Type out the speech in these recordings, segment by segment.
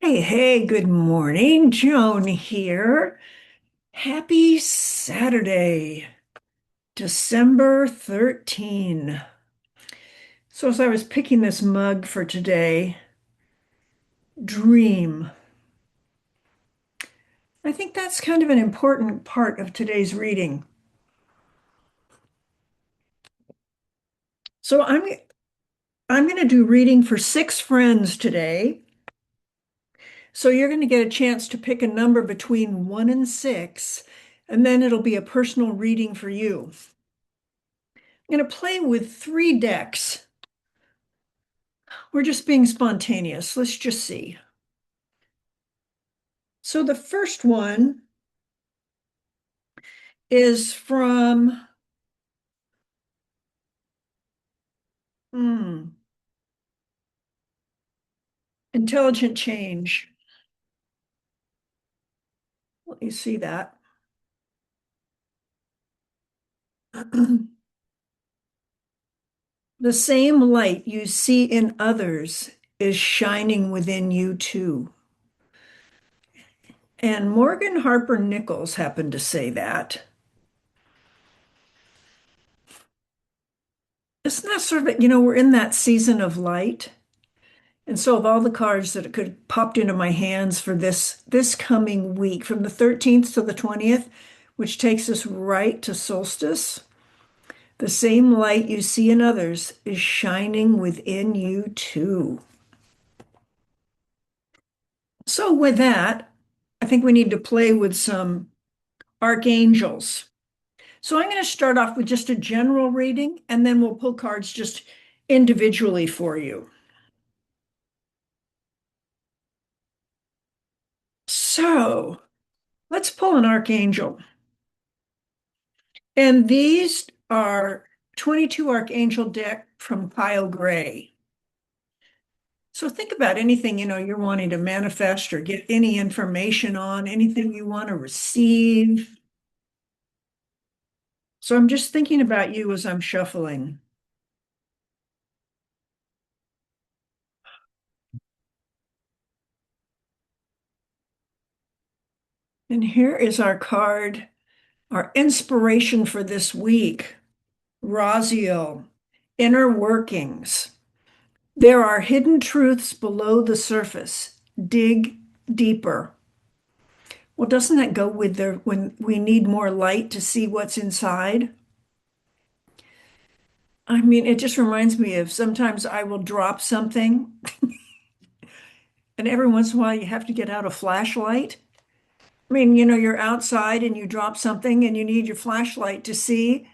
Hey, hey, good morning. Joan here. Happy Saturday, December 13. So, as I was picking this mug for today, dream. I think that's kind of an important part of today's reading. So, I'm going to do reading for six friends today. So, you're going to get a chance to pick a number between one and six, and then it'll be a personal reading for you. I'm going to play with three decks. We're just being spontaneous. Let's just see. So the first one is from hmm, Intelligent Change. Let me see that. The same light you see in others is shining within you too. And Morgan Harper Nichols happened to say that. Isn't that sort of, we're in that season of light. And so of all the cards that could popped into my hands for this coming week, from the 13th to the 20th, which takes us right to solstice, the same light you see in others is shining within you too. So with that, I think we need to play with some archangels. So I'm going to start off with just a general reading, and then we'll pull cards just individually for you. So let's pull an archangel. And these are 22 Archangel deck from Kyle Gray. So think about anything, you're wanting to manifest or get any information on, anything you want to receive. So I'm just thinking about you as I'm shuffling. And here is our card, our inspiration for this week. Raziel, inner workings. There are hidden truths below the surface. Dig deeper. Well, doesn't that go with when we need more light to see what's inside? I mean, it just reminds me of sometimes I will drop something, and every once in a while you have to get out a flashlight. I mean, you're outside and you drop something and you need your flashlight to see.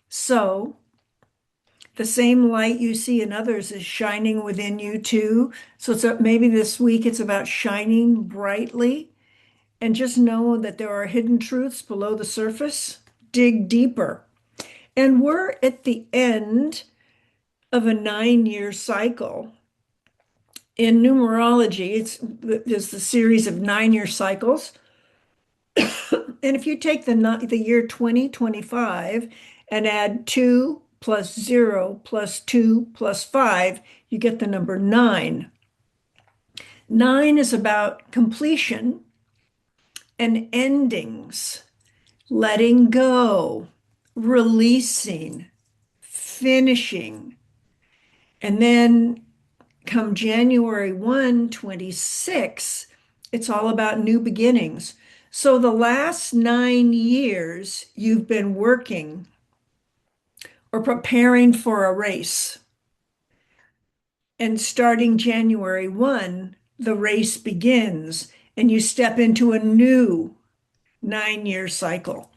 So the same light you see in others is shining within you too. So maybe this week it's about shining brightly, and just know that there are hidden truths below the surface. Dig deeper. And we're at the end of a 9-year cycle. In numerology, there's the series of 9-year cycles. And if you take the year 2025 and add 2 plus 0 plus 2 plus 5, you get the number 9. 9 is about completion and endings, letting go, releasing, finishing. And then come January 1, 26, it's all about new beginnings. So the last 9 years, you've been working or preparing for a race. And starting January 1, the race begins and you step into a new 9-year cycle.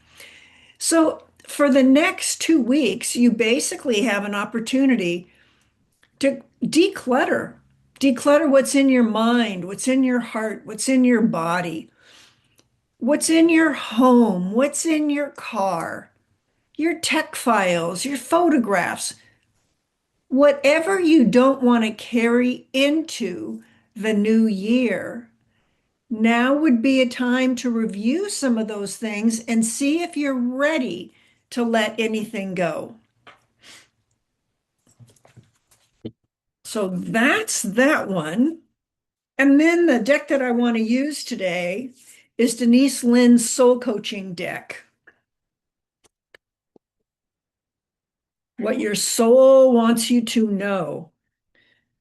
So for the next 2 weeks, you basically have an opportunity to declutter what's in your mind, what's in your heart, what's in your body, what's in your home, what's in your car, your tech files, your photographs, whatever you don't want to carry into the new year. Now would be a time to review some of those things and see if you're ready to let anything go. So that's that one. And then the deck that I want to use today is Denise Linn's Soul Coaching deck. What your soul wants you to know.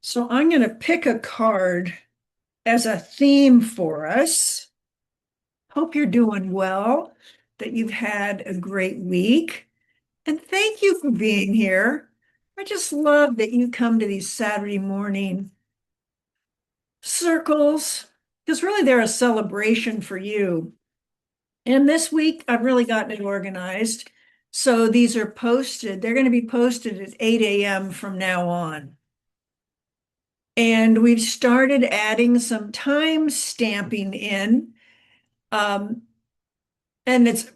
So I'm going to pick a card as a theme for us. Hope you're doing well, that you've had a great week. And thank you for being here. I just love that you come to these Saturday morning circles, because really they're a celebration for you. And this week, I've really gotten it organized. So these are posted. They're going to be posted at 8 a.m. from now on. And we've started adding some time stamping in. Um, and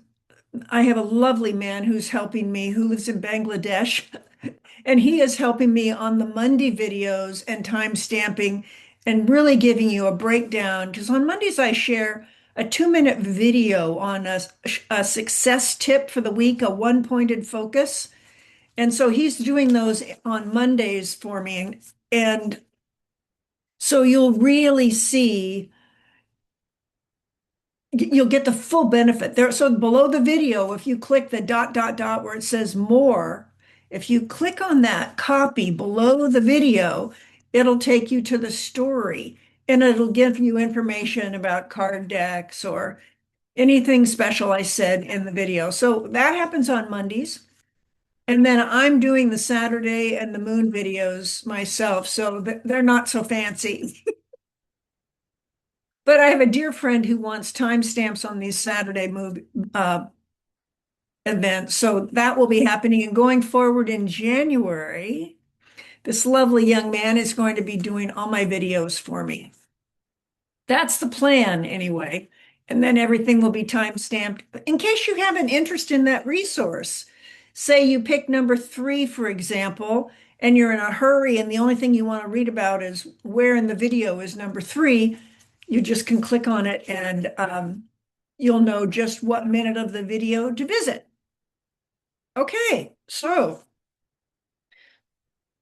I have a lovely man who's helping me who lives in Bangladesh. And he is helping me on the Monday videos and time stamping and really giving you a breakdown. Because on Mondays, I share a 2-minute video on a success tip for the week, a one-pointed focus. And so he's doing those on Mondays for me. And so you'll really see, you'll get the full benefit there. So below the video, if you click the dot, dot, dot where it says more, if you click on that copy below the video, it'll take you to the story and it'll give you information about card decks or anything special I said in the video. So that happens on Mondays. And then I'm doing the Saturday and the moon videos myself. So they're not so fancy. But I have a dear friend who wants timestamps on these Saturday uh, events. So that will be happening. And going forward in January, this lovely young man is going to be doing all my videos for me. That's the plan, anyway. And then everything will be time stamped in case you have an interest in that resource. Say you pick number 3, for example, and you're in a hurry, and the only thing you want to read about is where in the video is number 3. You just can click on it and you'll know just what minute of the video to visit. Okay, so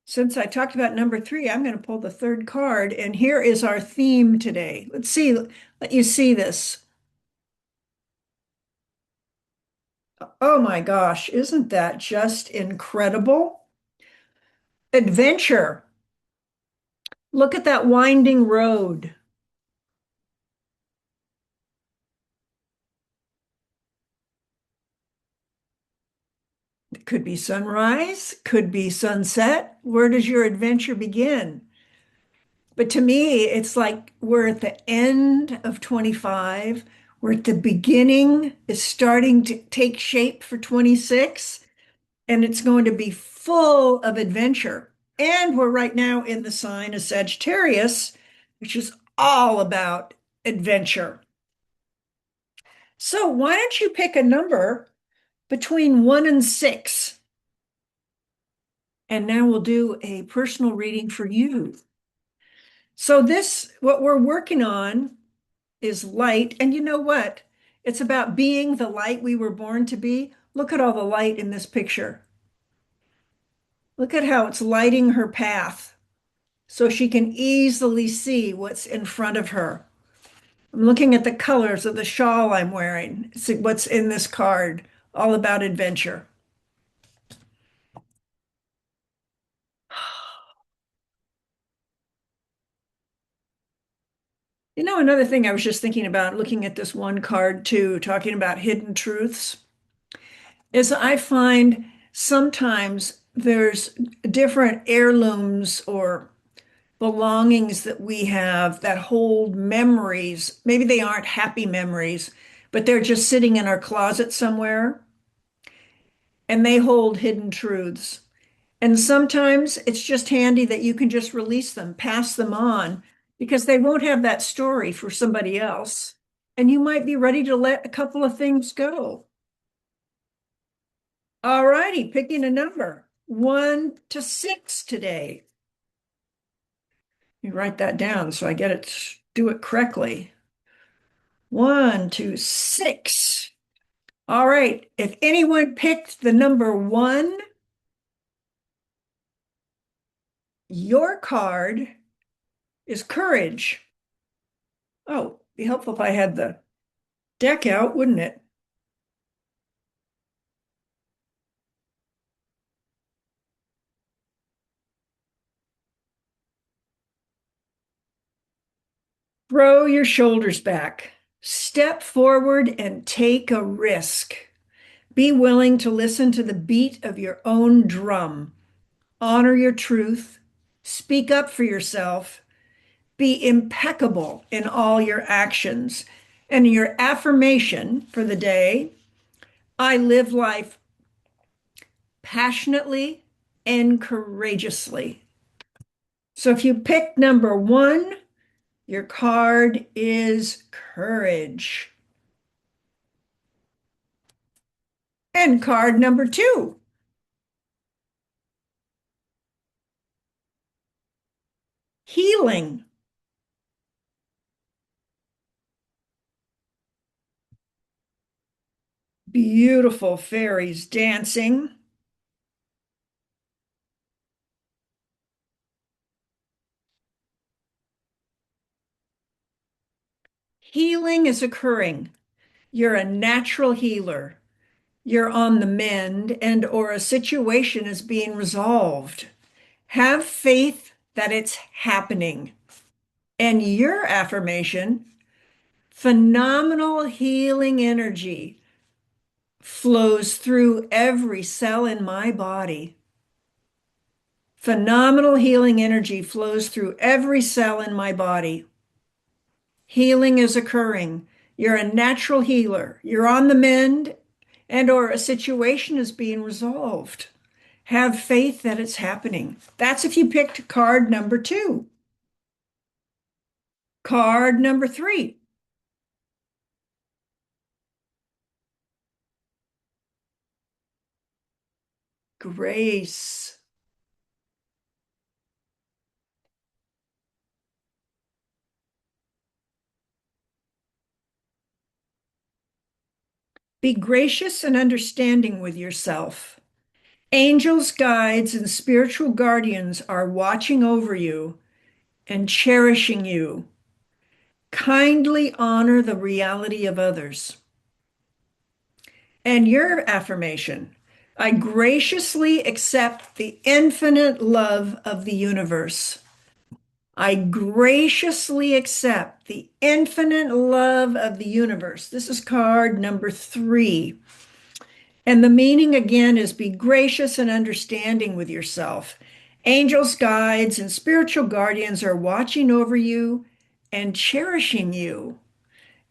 since I talked about number 3, I'm going to pull the third card, and here is our theme today. Let's see, let you see this. Oh my gosh, isn't that just incredible? Adventure. Look at that winding road. It could be sunrise, could be sunset. Where does your adventure begin? But to me, it's like we're at the end of 25. We're at the beginning, is starting to take shape for 26, and it's going to be full of adventure. And we're right now in the sign of Sagittarius, which is all about adventure. So why don't you pick a number between 1 and 6? And now we'll do a personal reading for you. So what we're working on is light. And you know what? It's about being the light we were born to be. Look at all the light in this picture. Look at how it's lighting her path so she can easily see what's in front of her. I'm looking at the colors of the shawl I'm wearing. See what's in this card, all about adventure. You know, another thing I was just thinking about looking at this one card too, talking about hidden truths, is I find sometimes there's different heirlooms or belongings that we have that hold memories. Maybe they aren't happy memories, but they're just sitting in our closet somewhere and they hold hidden truths. And sometimes it's just handy that you can just release them, pass them on, because they won't have that story for somebody else. And you might be ready to let a couple of things go. All righty, picking a number 1 to 6 today. You write that down so I get it, do it correctly. 1 to 6. All right, if anyone picked the number 1, your card is courage. Oh, be helpful if I had the deck out, wouldn't it? Throw your shoulders back. Step forward and take a risk. Be willing to listen to the beat of your own drum. Honor your truth. Speak up for yourself. Be impeccable in all your actions. And your affirmation for the day: I live life passionately and courageously. So if you pick number one, your card is courage. And card number two, healing. Beautiful fairies dancing. Healing is occurring. You're a natural healer. You're on the mend and or a situation is being resolved. Have faith that it's happening. And your affirmation: phenomenal healing energy flows through every cell in my body. Phenomenal healing energy flows through every cell in my body. Healing is occurring. You're a natural healer. You're on the mend and or a situation is being resolved. Have faith that it's happening. That's if you picked card number two. Card number three, grace. Be gracious and understanding with yourself. Angels, guides, and spiritual guardians are watching over you and cherishing you. Kindly honor the reality of others. And your affirmation: I graciously accept the infinite love of the universe. I graciously accept the infinite love of the universe. This is card number three. And the meaning again is be gracious and understanding with yourself. Angels, guides, and spiritual guardians are watching over you and cherishing you.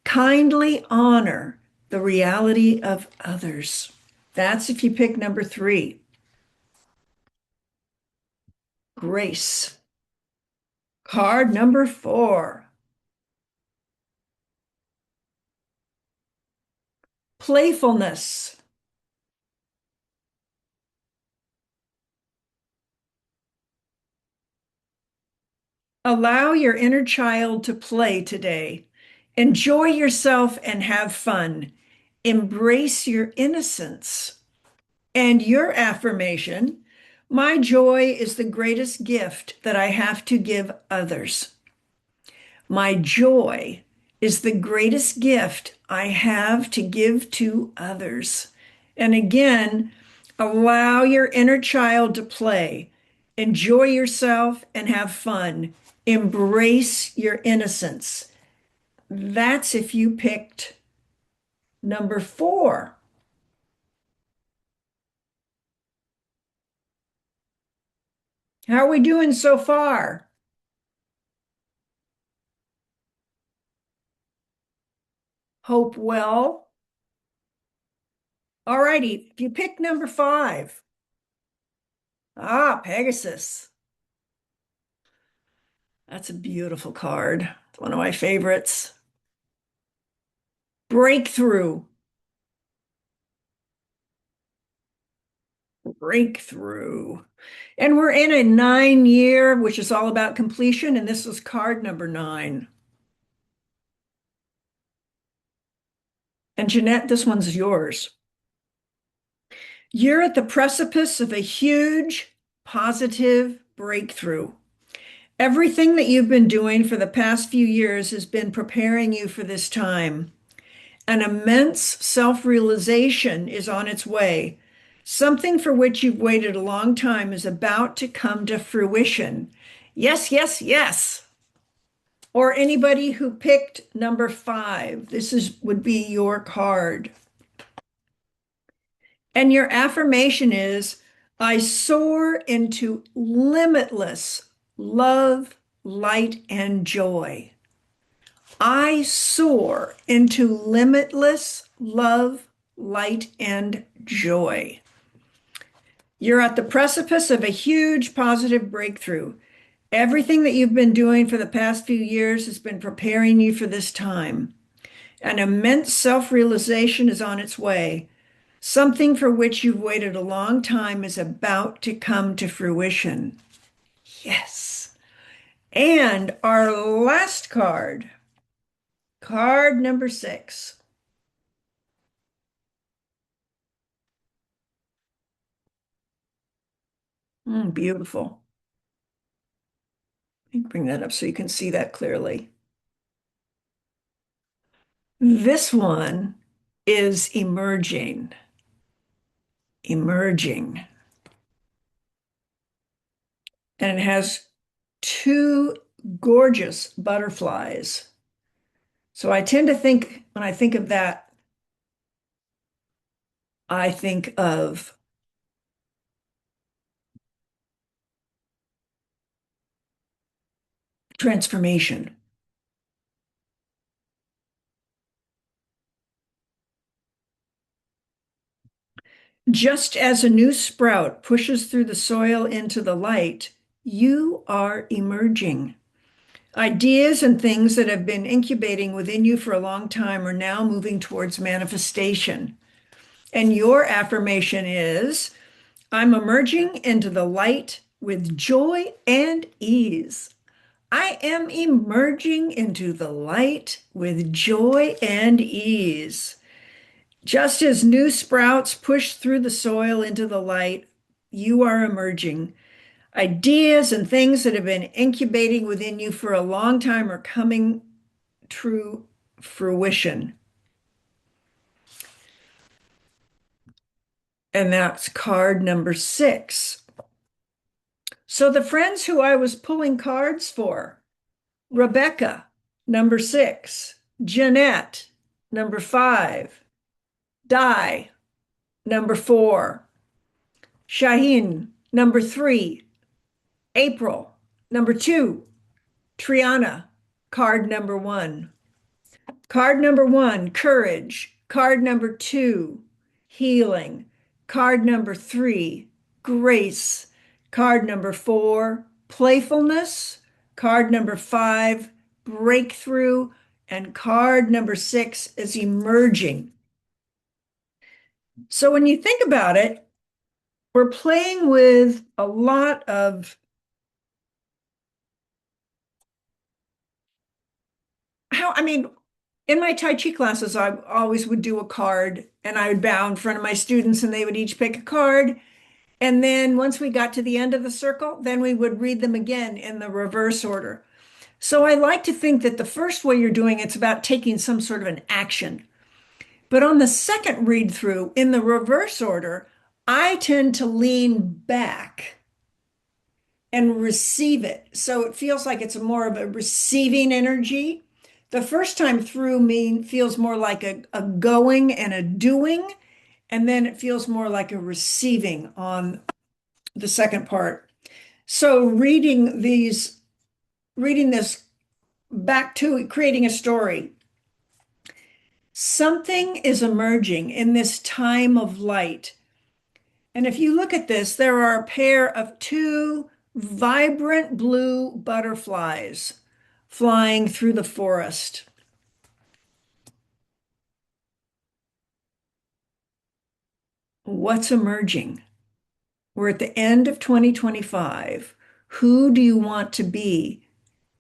Kindly honor the reality of others. That's if you pick number three, grace. Card number four, playfulness. Allow your inner child to play today. Enjoy yourself and have fun. Embrace your innocence. And your affirmation: my joy is the greatest gift that I have to give others. My joy is the greatest gift I have to give to others. And again, allow your inner child to play. Enjoy yourself and have fun. Embrace your innocence. That's if you picked number four. How are we doing so far? Hope well. All righty. If you pick number five, Pegasus. That's a beautiful card. It's one of my favorites. Breakthrough. Breakthrough. And we're in a 9 year, which is all about completion. And this is card number nine. And Jeanette, this one's yours. You're at the precipice of a huge positive breakthrough. Everything that you've been doing for the past few years has been preparing you for this time. An immense self-realization is on its way. Something for which you've waited a long time is about to come to fruition. Yes, yes, yes. Or anybody who picked number 5, this is would be your card. And your affirmation is, I soar into limitless love, light, and joy. I soar into limitless love, light, and joy. You're at the precipice of a huge positive breakthrough. Everything that you've been doing for the past few years has been preparing you for this time. An immense self-realization is on its way. Something for which you've waited a long time is about to come to fruition. Yes. And our last card, card number 6. Beautiful. Let me bring that up so you can see that clearly. This one is emerging, emerging. And it has two gorgeous butterflies. So I tend to think, when I think of that, I think of transformation. Just as a new sprout pushes through the soil into the light, you are emerging. Ideas and things that have been incubating within you for a long time are now moving towards manifestation. And your affirmation is, I'm emerging into the light with joy and ease. I am emerging into the light with joy and ease. Just as new sprouts push through the soil into the light, you are emerging. Ideas and things that have been incubating within you for a long time are coming to fruition. And that's card number 6. So the friends who I was pulling cards for, Rebecca, number 6, Jeanette, number 5, Di, number 4, Shaheen, number 3, April, number 2, Triana, card number 1. Card number 1, courage. Card number 2, healing. Card number 3, grace. Card number 4, playfulness. Card number 5, breakthrough. And card number 6 is emerging. So when you think about it, we're playing with a lot of I mean, in my Tai Chi classes, I always would do a card and I would bow in front of my students and they would each pick a card. And then once we got to the end of the circle, then we would read them again in the reverse order. So I like to think that the first way you're doing it's about taking some sort of an action. But on the second read through in the reverse order, I tend to lean back and receive it. So it feels like it's more of a receiving energy. The first time through feels more like a going and a doing, and then it feels more like a receiving on the second part. So reading this back to creating a story, something is emerging in this time of light. And if you look at this, there are a pair of two vibrant blue butterflies flying through the forest. What's emerging? We're at the end of 2025. Who do you want to be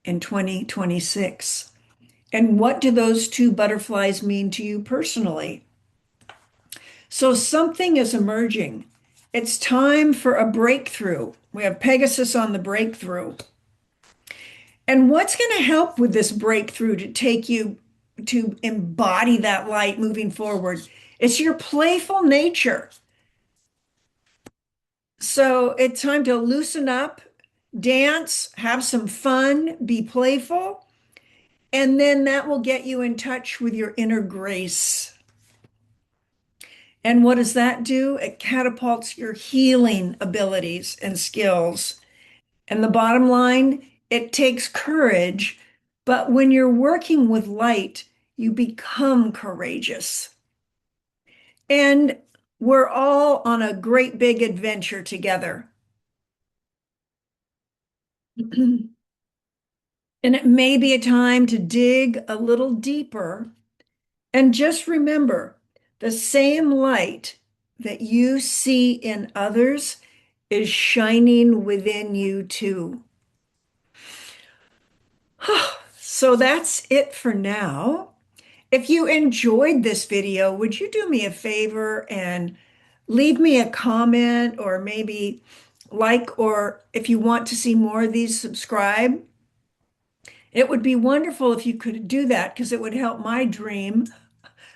in 2026? And what do those two butterflies mean to you personally? So something is emerging. It's time for a breakthrough. We have Pegasus on the breakthrough. And what's going to help with this breakthrough to take you to embody that light moving forward? It's your playful nature. So it's time to loosen up, dance, have some fun, be playful, and then that will get you in touch with your inner grace. And what does that do? It catapults your healing abilities and skills. And the bottom line, it takes courage, but when you're working with light, you become courageous. And we're all on a great big adventure together. And it may be a time to dig a little deeper and just remember the same light that you see in others is shining within you too. So that's it for now. If you enjoyed this video, would you do me a favor and leave me a comment or maybe like, or if you want to see more of these, subscribe? It would be wonderful if you could do that because it would help my dream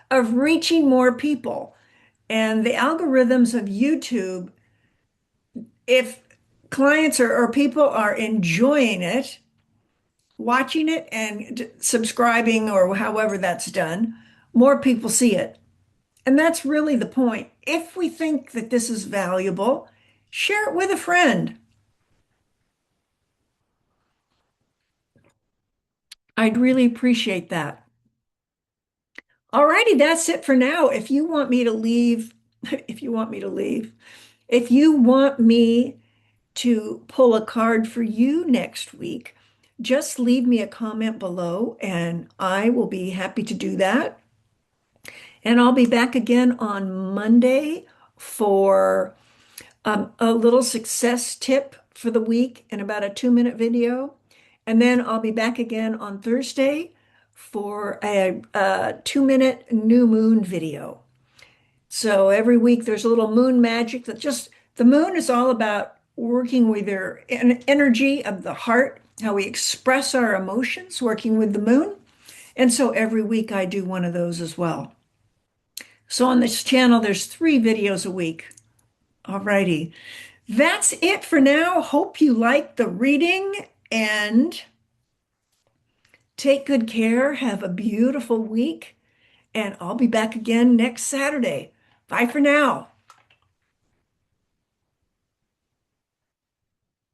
of reaching more people. And the algorithms of YouTube, if clients or people are enjoying it, watching it and subscribing or however that's done, more people see it. And that's really the point. If we think that this is valuable, share it with a friend. I'd really appreciate that. Alrighty, that's it for now. If you want me to leave, if you want me to leave, if you want me to pull a card for you next week, just leave me a comment below and I will be happy to do that. And I'll be back again on Monday for a little success tip for the week in about a 2-minute video. And then I'll be back again on Thursday for a 2-minute new moon video. So every week there's a little moon magic that just, the moon is all about working with your energy of the heart, how we express our emotions, working with the moon. And so every week I do one of those as well. So on this channel, there's 3 videos a week. All righty. That's it for now. Hope you liked the reading and take good care. Have a beautiful week. And I'll be back again next Saturday. Bye for now.